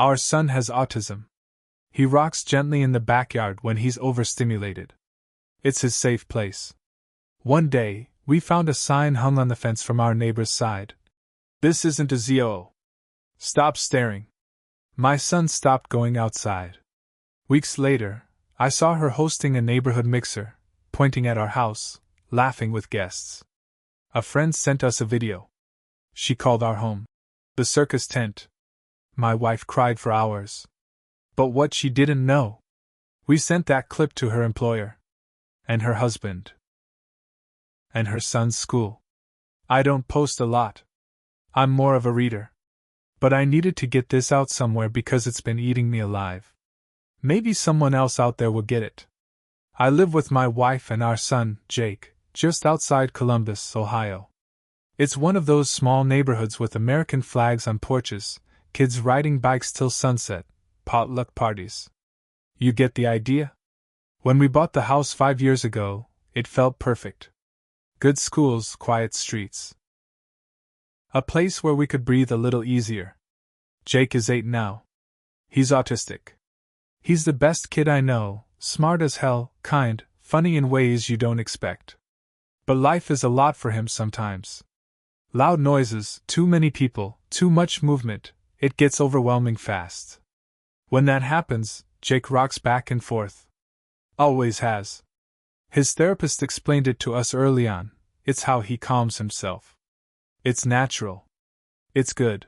Our son has autism. He rocks gently in the backyard when he's overstimulated. It's his safe place. One day, we found a sign hung on the fence from our neighbor's side. This isn't a zoo. Stop staring. My son stopped going outside. Weeks later, I saw her hosting a neighborhood mixer, pointing at our house, laughing with guests. A friend sent us a video. She called our home the circus tent. My wife cried for hours. But what she didn't know, we sent that clip to her employer, and her husband, and her son's school. I don't post a lot. I'm more of a reader. But I needed to get this out somewhere because it's been eating me alive. Maybe someone else out there will get it. I live with my wife and our son, Jake, just outside Columbus, Ohio. It's one of those small neighborhoods with American flags on porches, kids riding bikes till sunset, potluck parties. You get the idea? When we bought the house 5 years ago, it felt perfect. Good schools, quiet streets. A place where we could breathe a little easier. Jake is 8 now. He's autistic. He's the best kid I know, smart as hell, kind, funny in ways you don't expect. But life is a lot for him sometimes. Loud noises, too many people, too much movement, it gets overwhelming fast. When that happens, Jake rocks back and forth. Always has. His therapist explained it to us early on. It's how he calms himself. It's natural. It's good.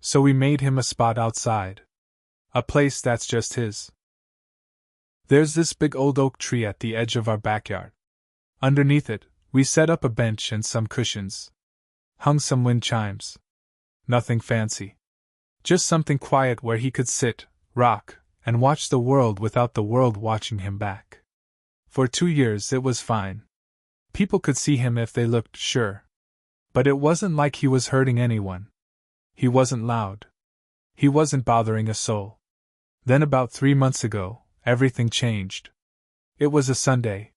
So we made him a spot outside. A place that's just his. There's this big old oak tree at the edge of our backyard. Underneath it, we set up a bench and some cushions. Hung some wind chimes. Nothing fancy. Just something quiet where he could sit, rock, and watch the world without the world watching him back. For 2 years it was fine. People could see him if they looked, sure. But it wasn't like he was hurting anyone. He wasn't loud. He wasn't bothering a soul. Then about 3 months ago, everything changed. It was a Sunday.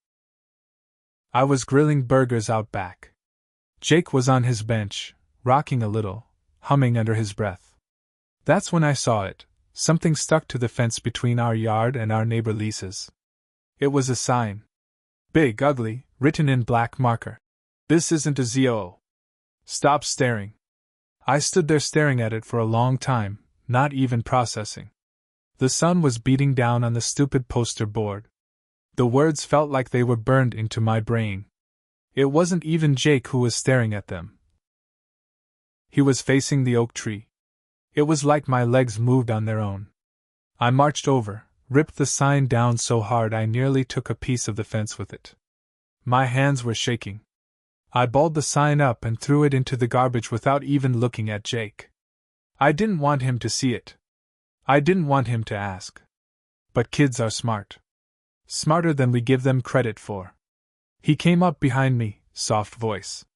I was grilling burgers out back. Jake was on his bench, rocking a little, humming under his breath. That's when I saw it. Something stuck to the fence between our yard and our neighbor Lisa's. It was a sign. Big, ugly, written in black marker. This isn't a zoo. Stop staring. I stood there staring at it for a long time, not even processing. The sun was beating down on the stupid poster board. The words felt like they were burned into my brain. It wasn't even Jake who was staring at them. He was facing the oak tree. It was like my legs moved on their own. I marched over, ripped the sign down so hard I nearly took a piece of the fence with it. My hands were shaking. I balled the sign up and threw it into the garbage without even looking at Jake. I didn't want him to see it. I didn't want him to ask. But kids are smart. Smarter than we give them credit for. He came up behind me, soft voice.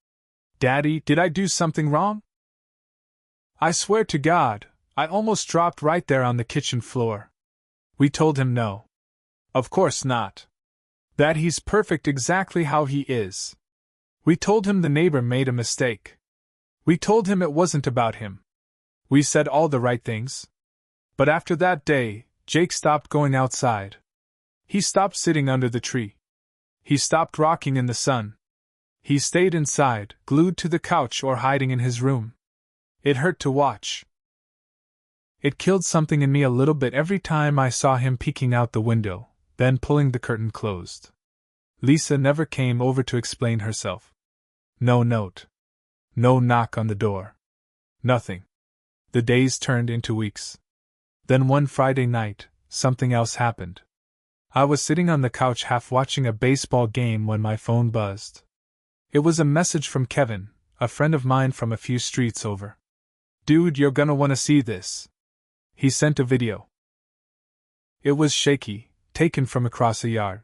Daddy, did I do something wrong? I swear to God, I almost dropped right there on the kitchen floor. We told him no. Of course not. That he's perfect exactly how he is. We told him the neighbor made a mistake. We told him it wasn't about him. We said all the right things. But after that day, Jake stopped going outside. He stopped sitting under the tree. He stopped rocking in the sun. He stayed inside, glued to the couch or hiding in his room. It hurt to watch. It killed something in me a little bit every time I saw him peeking out the window, then pulling the curtain closed. Lisa never came over to explain herself. No note. No knock on the door. Nothing. The days turned into weeks. Then one Friday night, something else happened. I was sitting on the couch half watching a baseball game when my phone buzzed. It was a message from Kevin, a friend of mine from a few streets over. Dude, you're gonna wanna see this. He sent a video. It was shaky, taken from across a yard.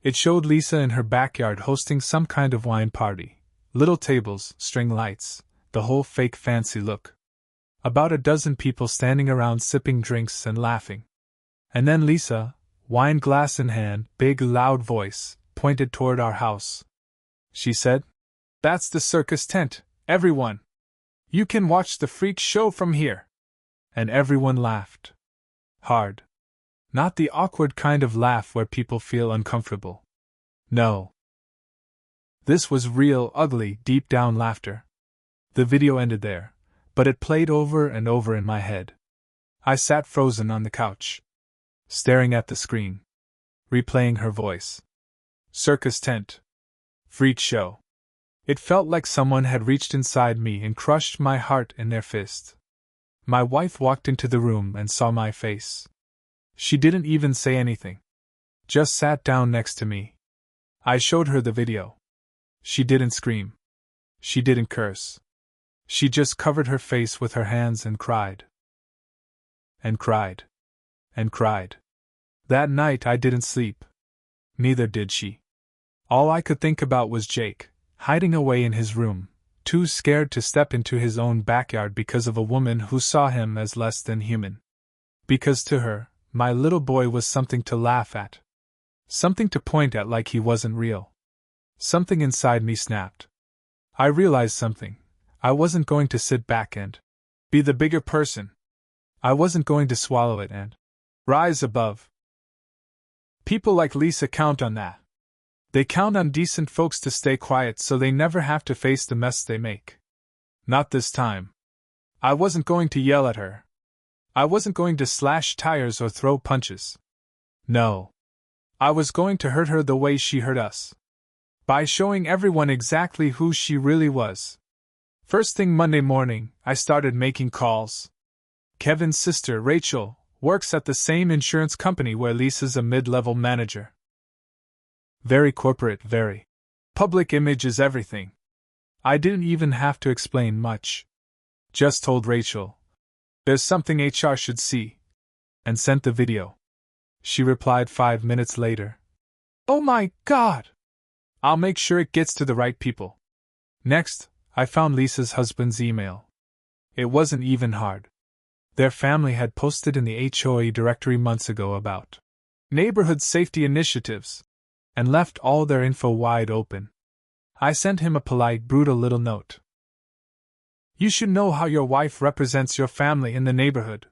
It showed Lisa in her backyard hosting some kind of wine party. Little tables, string lights, the whole fake fancy look. About a dozen people standing around sipping drinks and laughing. And then Lisa, wine glass in hand, big loud voice, pointed toward our house. She said, "That's the circus tent, everyone. You can watch the freak show from here." and everyone laughed. Hard. Not the awkward kind of laugh where people feel uncomfortable. No. This was real, ugly, deep-down laughter. The video ended there, but it played over and over in my head. I sat frozen on the couch, staring at the screen, replaying her voice. Circus tent. Freak show. It felt like someone had reached inside me and crushed my heart in their fist. My wife walked into the room and saw my face. She didn't even say anything. Just sat down next to me. I showed her the video. She didn't scream. She didn't curse. She just covered her face with her hands and cried. And cried. And cried. That night I didn't sleep. Neither did she. All I could think about was Jake, hiding away in his room, too scared to step into his own backyard because of a woman who saw him as less than human. Because to her, my little boy was something to laugh at. Something to point at like he wasn't real. Something inside me snapped. I realized something. I wasn't going to sit back and be the bigger person. I wasn't going to swallow it and rise above. People like Lisa count on that. They count on decent folks to stay quiet so they never have to face the mess they make. Not this time. I wasn't going to yell at her. I wasn't going to slash tires or throw punches. No. I was going to hurt her the way she hurt us. By showing everyone exactly who she really was. First thing Monday morning, I started making calls. Kevin's sister, Rachel, works at the same insurance company where Lisa's a mid-level manager. Very corporate, very. Public image is everything. I didn't even have to explain much. Just told Rachel, "There's something HR should see," and sent the video. She replied 5 minutes later, "Oh my God! I'll make sure it gets to the right people." Next, I found Lisa's husband's email. It wasn't even hard. Their family had posted in the HOA directory months ago about neighborhood safety initiatives, and left all their info wide open. I sent him a polite, brutal little note. "You should know how your wife represents your family in the neighborhood."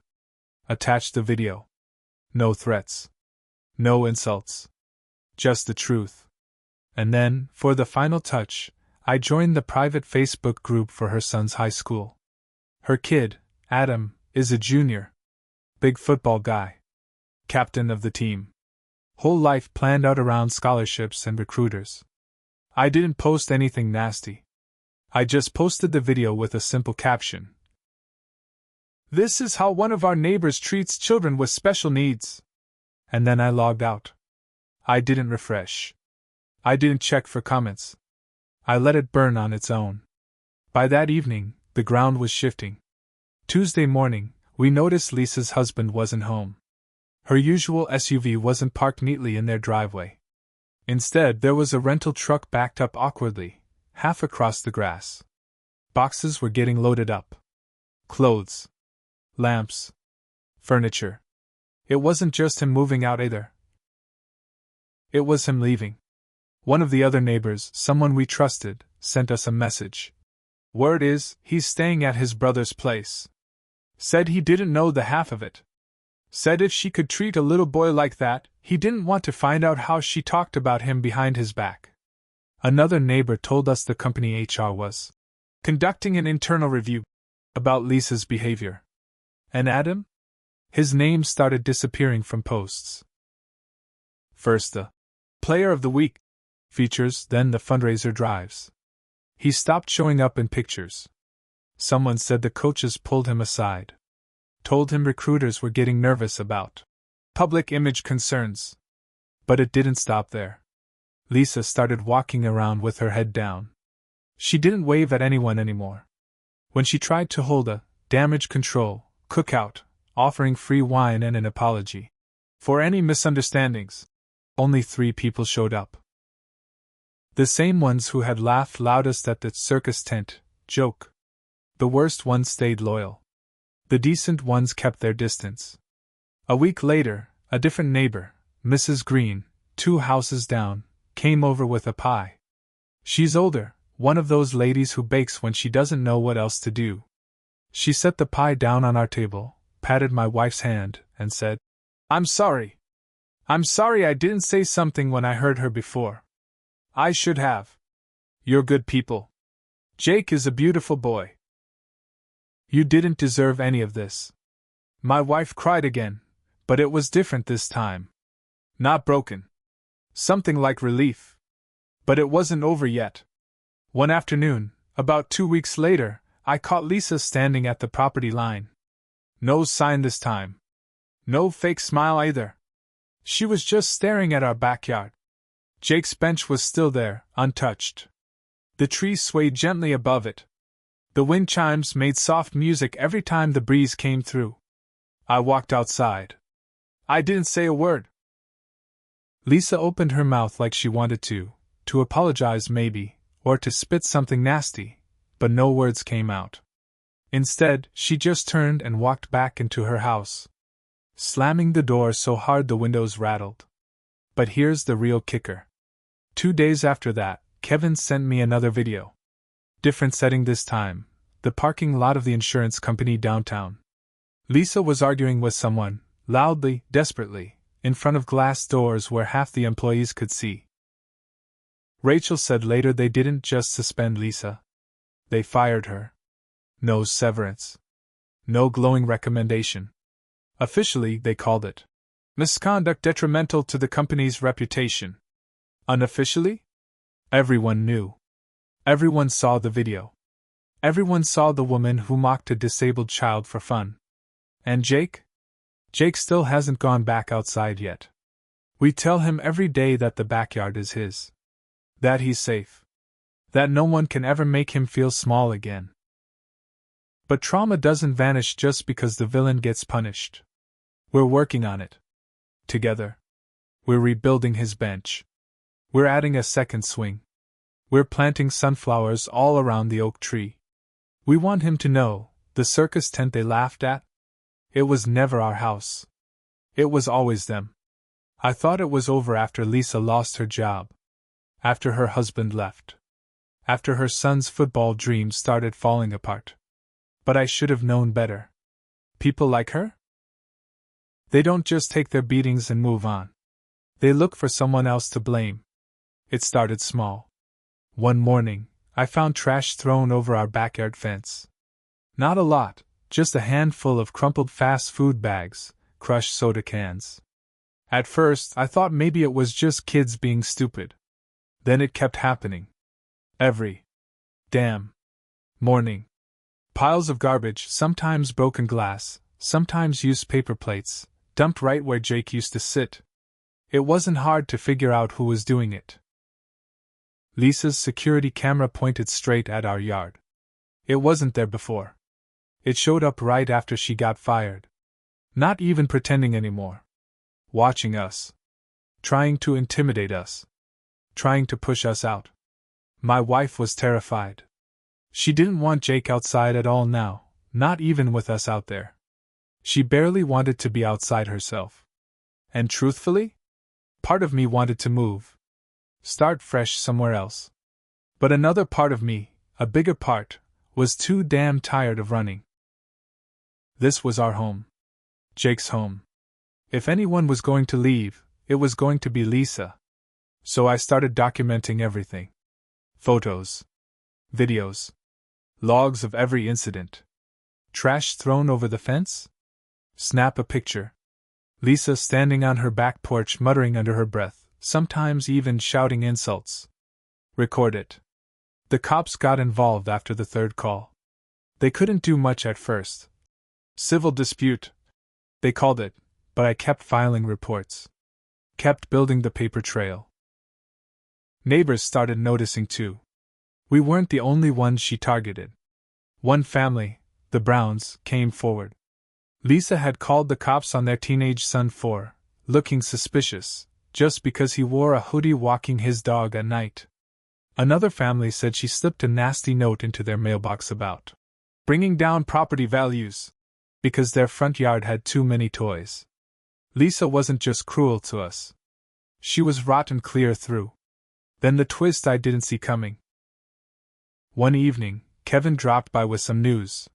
Attached the video. No threats. No insults. Just the truth. And then, for the final touch, I joined the private Facebook group for her son's high school. Her kid, Adam, is a junior. Big football guy. Captain of the team. Whole life planned out around scholarships and recruiters. I didn't post anything nasty. I just posted the video with a simple caption. "This is how one of our neighbors treats children with special needs." And then I logged out. I didn't refresh. I didn't check for comments. I let it burn on its own. By that evening, the ground was shifting. Tuesday morning, we noticed Lisa's husband wasn't home. Her usual SUV wasn't parked neatly in their driveway. Instead, there was a rental truck backed up awkwardly, half across the grass. Boxes were getting loaded up. Clothes. Lamps. Furniture. It wasn't just him moving out either. It was him leaving. One of the other neighbors, someone we trusted, sent us a message. Word is, he's staying at his brother's place. Said he didn't know the half of it. Said if she could treat a little boy like that, he didn't want to find out how she talked about him behind his back. Another neighbor told us the company HR was conducting an internal review about Lisa's behavior. And Adam? His name started disappearing from posts. First the Player of the Week features, then the fundraiser drives. He stopped showing up in pictures. Someone said the coaches pulled him aside. Told him recruiters were getting nervous about public image concerns. But it didn't stop there. Lisa started walking around with her head down. She didn't wave at anyone anymore. When she tried to hold a damage control cookout, offering free wine and an apology for any misunderstandings, only 3 people showed up. The same ones who had laughed loudest at the circus tent joke. The worst ones stayed loyal. The decent ones kept their distance. A week later, a different neighbor, Mrs. Green, 2 houses down, came over with a pie. She's older, one of those ladies who bakes when she doesn't know what else to do. She set the pie down on our table, patted my wife's hand, and said, "I'm sorry. I'm sorry I didn't say something when I heard her before. I should have. You're good people. Jake is a beautiful boy. You didn't deserve any of this." My wife cried again, but it was different this time. Not broken. Something like relief. But it wasn't over yet. One afternoon, about 2 weeks later, I caught Lisa standing at the property line. No sign this time. No fake smile either. She was just staring at our backyard. Jake's bench was still there, untouched. The trees swayed gently above it. The wind chimes made soft music every time the breeze came through. I walked outside. I didn't say a word. Lisa opened her mouth like she wanted to apologize maybe, or to spit something nasty, but no words came out. Instead, she just turned and walked back into her house, slamming the door so hard the windows rattled. But here's the real kicker. 2 days after that, Kevin sent me another video. Different setting this time, the parking lot of the insurance company downtown. Lisa was arguing with someone, loudly, desperately, in front of glass doors where half the employees could see. Rachel said later they didn't just suspend Lisa. They fired her. No severance. No glowing recommendation. Officially, they called it misconduct detrimental to the company's reputation. Unofficially? Everyone knew. Everyone saw the video. Everyone saw the woman who mocked a disabled child for fun. And Jake? Jake still hasn't gone back outside yet. We tell him every day that the backyard is his. That he's safe. That no one can ever make him feel small again. But trauma doesn't vanish just because the villain gets punished. We're working on it. Together. We're rebuilding his bench. We're adding a second swing. We're planting sunflowers all around the oak tree. We want him to know, the circus tent they laughed at? It was never our house. It was always them. I thought it was over after Lisa lost her job. After her husband left. After her son's football dreams started falling apart. But I should have known better. People like her? They don't just take their beatings and move on. They look for someone else to blame. It started small. One morning, I found trash thrown over our backyard fence. Not a lot, just a handful of crumpled fast food bags, crushed soda cans. At first, I thought maybe it was just kids being stupid. Then it kept happening. Every damn morning. Piles of garbage, sometimes broken glass, sometimes used paper plates, dumped right where Jake used to sit. It wasn't hard to figure out who was doing it. Lisa's security camera pointed straight at our yard. It wasn't there before. It showed up right after she got fired. Not even pretending anymore. Watching us. Trying to intimidate us. Trying to push us out. My wife was terrified. She didn't want Jake outside at all now, not even with us out there. She barely wanted to be outside herself. And truthfully? Part of me wanted to move. Start fresh somewhere else. But another part of me, a bigger part, was too damn tired of running. This was our home. Jake's home. If anyone was going to leave, it was going to be Lisa. So I started documenting everything. Photos. Videos. Logs of every incident. Trash thrown over the fence? Snap a picture. Lisa standing on her back porch muttering under her breath, sometimes even shouting insults. Record it. The cops got involved after the third call. They couldn't do much at first. Civil dispute, they called it, but I kept filing reports. Kept building the paper trail. Neighbors started noticing too. We weren't the only ones she targeted. One family, the Browns, came forward. Lisa had called the cops on their teenage son for looking suspicious, just because he wore a hoodie walking his dog at night. Another family said she slipped a nasty note into their mailbox about bringing down property values because their front yard had too many toys. Lisa wasn't just cruel to us. She was rotten clear through. Then the twist I didn't see coming. One evening, Kevin dropped by with some news.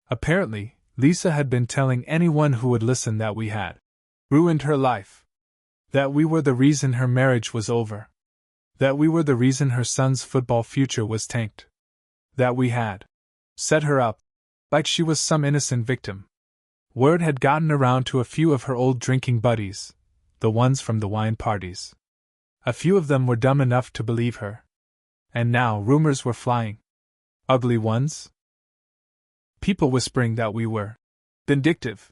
Apparently, Lisa had been telling anyone who would listen that we had ruined her life. That we were the reason her marriage was over. That we were the reason her son's football future was tanked. That we had set her up, like she was some innocent victim. Word had gotten around to a few of her old drinking buddies, the ones from the wine parties. A few of them were dumb enough to believe her. And now rumors were flying. Ugly ones? People whispering that we were vindictive.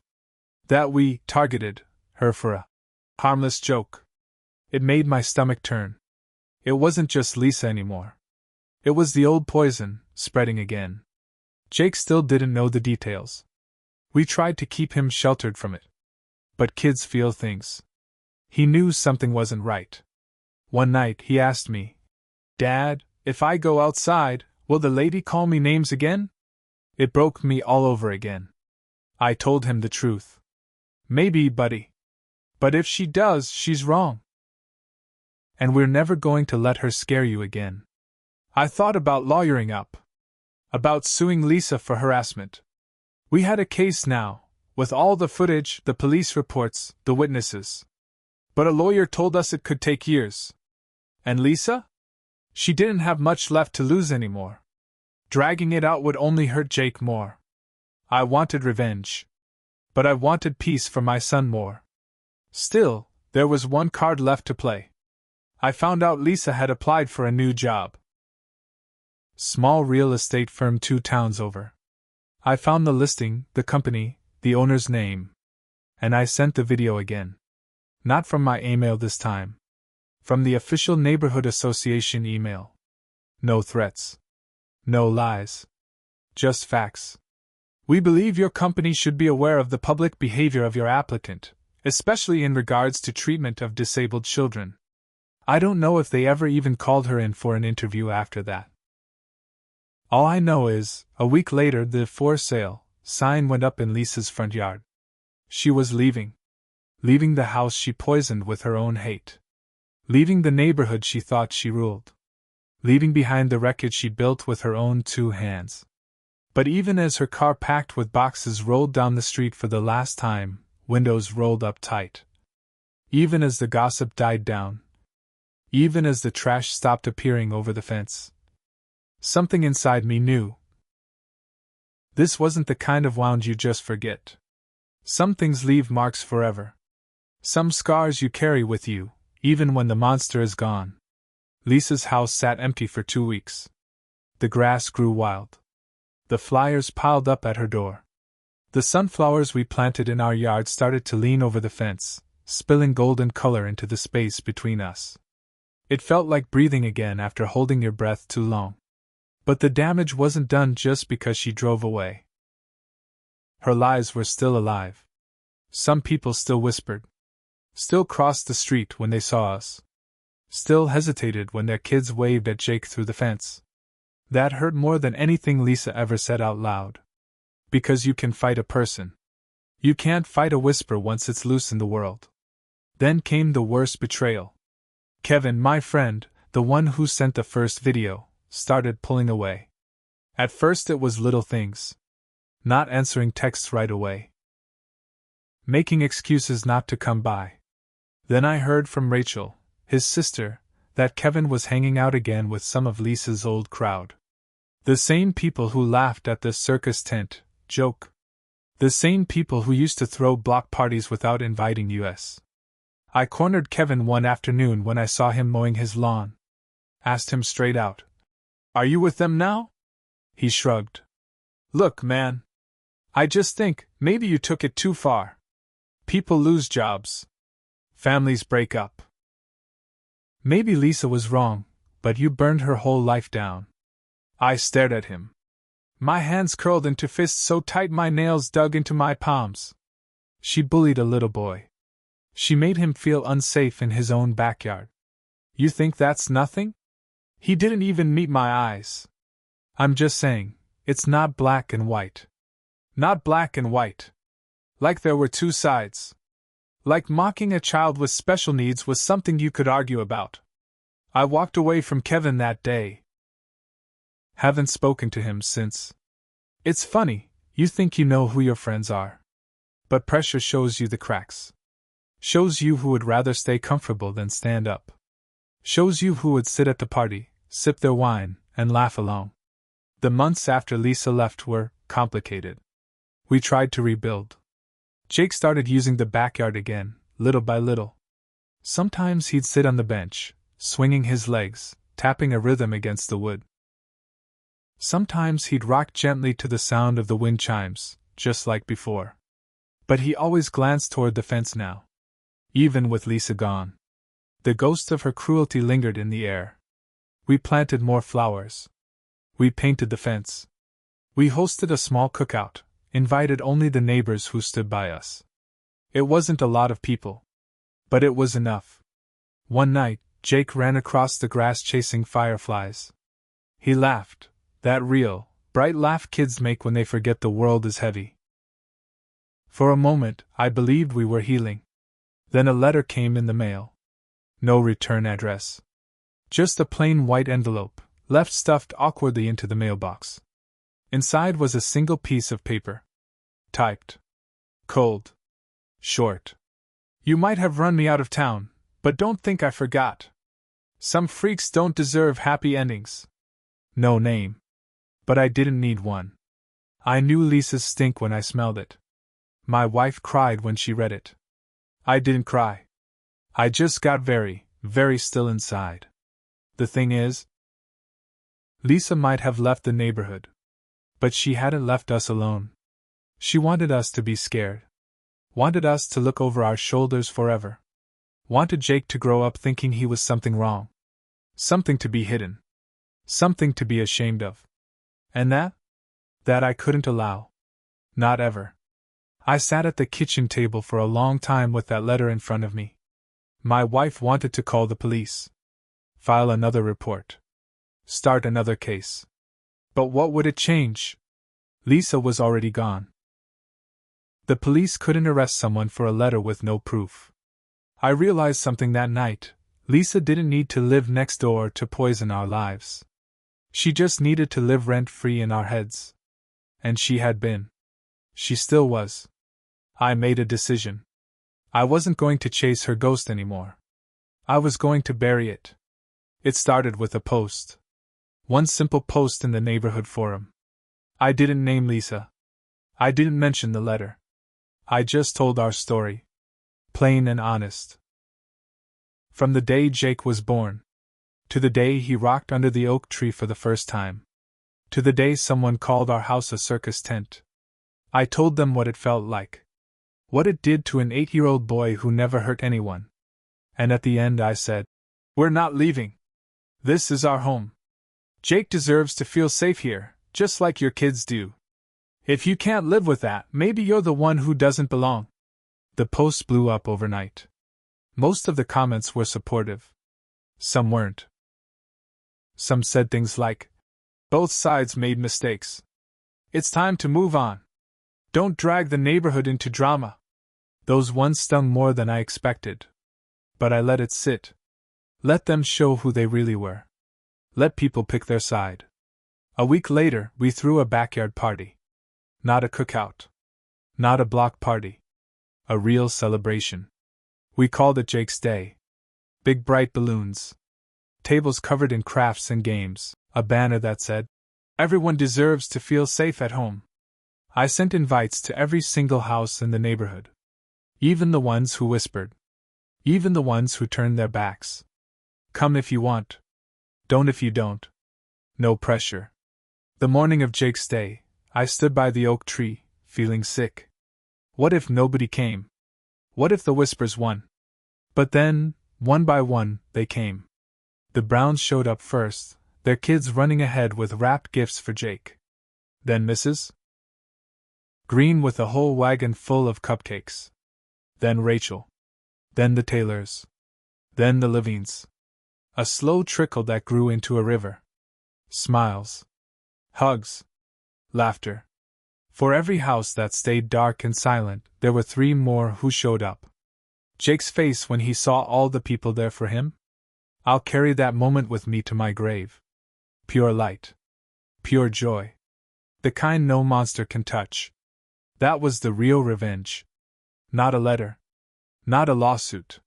That we targeted her for a harmless joke. It made my stomach turn. It wasn't just Lisa anymore. It was the old poison, spreading again. Jake still didn't know the details. We tried to keep him sheltered from it. But kids feel things. He knew something wasn't right. One night he asked me, "Dad, if I go outside, will the lady call me names again?" It broke me all over again. I told him the truth. "Maybe, buddy. But if she does, she's wrong. And we're never going to let her scare you again." I thought about lawyering up. About suing Lisa for harassment. We had a case now, with all the footage, the police reports, the witnesses. But a lawyer told us it could take years. And Lisa? She didn't have much left to lose anymore. Dragging it out would only hurt Jake more. I wanted revenge. But I wanted peace for my son more. Still, there was one card left to play. I found out Lisa had applied for a new job. Small real estate firm 2 towns over. I found the listing, the company, the owner's name. And I sent the video again. Not from my email this time. From the official neighborhood association email. No threats. No lies. Just facts. "We believe your company should be aware of the public behavior of your applicant, especially in regards to treatment of disabled children." I don't know if they ever even called her in for an interview after that. All I know is, a week later the "for sale" sign went up in Lisa's front yard. She was leaving. Leaving the house she poisoned with her own hate. Leaving the neighborhood she thought she ruled. Leaving behind the wreckage she built with her own 2 hands. But even as her car packed with boxes rolled down the street for the last time, windows rolled up tight. Even as the gossip died down. Even as the trash stopped appearing over the fence. Something inside me knew. This wasn't the kind of wound you just forget. Some things leave marks forever. Some scars you carry with you, even when the monster is gone. Lisa's house sat empty for 2 weeks. The grass grew wild. The flyers piled up at her door. The sunflowers we planted in our yard started to lean over the fence, spilling golden color into the space between us. It felt like breathing again after holding your breath too long. But the damage wasn't done just because she drove away. Her lies were still alive. Some people still whispered. Still crossed the street when they saw us. Still hesitated when their kids waved at Jake through the fence. That hurt more than anything Lisa ever said out loud. Because you can fight a person. You can't fight a whisper once it's loose in the world. Then came the worst betrayal. Kevin, my friend, the one who sent the first video, started pulling away. At first it was little things. Not answering texts right away. Making excuses not to come by. Then I heard from Rachel, his sister, that Kevin was hanging out again with some of Lisa's old crowd. The same people who laughed at the circus tent joke. The same people who used to throw block parties without inviting us. I cornered Kevin one afternoon when I saw him mowing his lawn. Asked him straight out, "Are you with them now?" He shrugged. "Look, man. I just think, maybe you took it too far. People lose jobs. Families break up. Maybe Lisa was wrong, but you burned her whole life down." I stared at him. My hands curled into fists so tight my nails dug into my palms. She bullied a little boy. She made him feel unsafe in his own backyard. You think that's nothing? He didn't even meet my eyes. I'm just saying, it's not black and white. Not black and white. Like there were 2 sides. Like mocking a child with special needs was something you could argue about. I walked away from Kevin that day. Haven't spoken to him since. It's funny, You think you know who your friends are. But pressure shows you the cracks. Shows you who would rather stay comfortable than stand up. Shows you who would sit at the party, sip their wine, and laugh along. The months after Lisa left were complicated. We tried to rebuild. Jake started using the backyard again, little by little. Sometimes he'd sit on the bench, swinging his legs, tapping a rhythm against the wood. Sometimes he'd rock gently to the sound of the wind chimes, just like before. But he always glanced toward the fence now. Even with Lisa gone, the ghost of her cruelty lingered in the air. We planted more flowers. We painted the fence. We hosted a small cookout, invited only the neighbors who stood by us. It wasn't a lot of people, but it was enough. One night, Jake ran across the grass chasing fireflies. He laughed, that real, bright laugh kids make when they forget the world is heavy. For a moment, I believed we were healing. Then a letter came in the mail. No return address. Just a plain white envelope, left stuffed awkwardly into the mailbox. Inside was a single piece of paper. Typed. Cold. Short. You might have run me out of town, but don't think I forgot. Some freaks don't deserve happy endings. No name. But I didn't need one. I knew Lisa's stink when I smelled it. My wife cried when she read it. I didn't cry. I just got very, very still inside. The thing is, Lisa might have left the neighborhood. But she hadn't left us alone. She wanted us to be scared. Wanted us to look over our shoulders forever. Wanted Jake to grow up thinking he was something wrong. Something to be hidden. Something to be ashamed of. And that I couldn't allow. Not ever. I sat at the kitchen table for a long time with that letter in front of me. My wife wanted to call the police. File another report. Start another case. But what would it change? Lisa was already gone. The police couldn't arrest someone for a letter with no proof. I realized something that night. Lisa didn't need to live next door to poison our lives. She just needed to live rent-free in our heads. And she had been. She still was. I made a decision. I wasn't going to chase her ghost anymore. I was going to bury it. It started with a post. One simple post in the neighborhood forum. I didn't name Lisa. I didn't mention the letter. I just told our story. Plain and honest. From the day Jake was born, to the day he rocked under the oak tree for the first time, to the day someone called our house a circus tent, I told them what it felt like. What it did to an 8-year-old boy who never hurt anyone. And at the end I said, "We're not leaving. This is our home. Jake deserves to feel safe here, just like your kids do. If you can't live with that, maybe you're the one who doesn't belong." The post blew up overnight. Most of the comments were supportive. Some weren't. Some said things like, "Both sides made mistakes. It's time to move on. Don't drag the neighborhood into drama." Those ones stung more than I expected. But I let it sit. Let them show who they really were. Let people pick their side. A week later, we threw a backyard party. Not a cookout. Not a block party. A real celebration. We called it Jake's Day. Big bright balloons. Tables covered in crafts and games. A banner that said, "Everyone deserves to feel safe at home." I sent invites to every single house in the neighborhood. Even the ones who whispered. Even the ones who turned their backs. Come if you want. Don't if you don't. No pressure. The morning of Jake's Day, I stood by the oak tree, feeling sick. What if nobody came? What if the whispers won? But then, one by one, they came. The Browns showed up first, their kids running ahead with wrapped gifts for Jake. Then Mrs. Green with a whole wagon full of cupcakes. Then Rachel. Then the Taylors. Then the Levines. A slow trickle that grew into a river. Smiles. Hugs. Laughter. For every house that stayed dark and silent, there were 3 more who showed up. Jake's face when he saw all the people there for him? I'll carry that moment with me to my grave. Pure light. Pure joy. The kind no monster can touch. That was the real revenge. Not a letter. Not a lawsuit.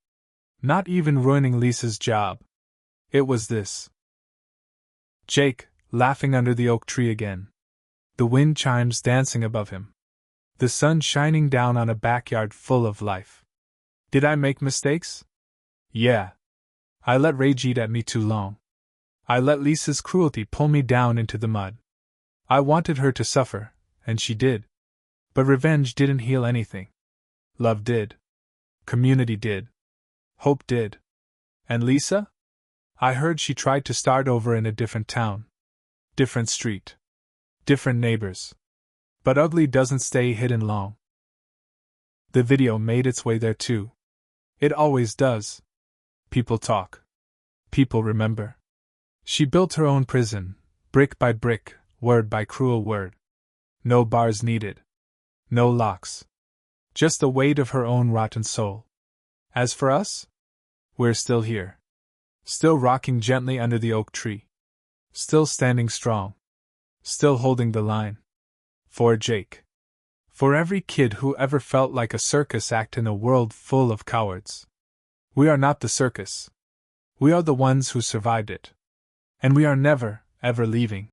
Not even ruining Lisa's job. It was this. Jake, laughing under the oak tree again. The wind chimes dancing above him. The sun shining down on a backyard full of life. Did I make mistakes? Yeah. I let rage eat at me too long. I let Lisa's cruelty pull me down into the mud. I wanted her to suffer, and she did. But revenge didn't heal anything. Love did. Community did. Hope did. And Lisa? I heard she tried to start over in a different town. Different street. Different neighbors. But ugly doesn't stay hidden long. The video made its way there too. It always does. People talk. People remember. She built her own prison, brick by brick, word by cruel word. No bars needed. No locks. Just the weight of her own rotten soul. As for us? We're still here. Still rocking gently under the oak tree. Still standing strong. Still holding the line. For Jake. For every kid who ever felt like a circus act in a world full of cowards. We are not the circus. We are the ones who survived it. And we are never, ever leaving.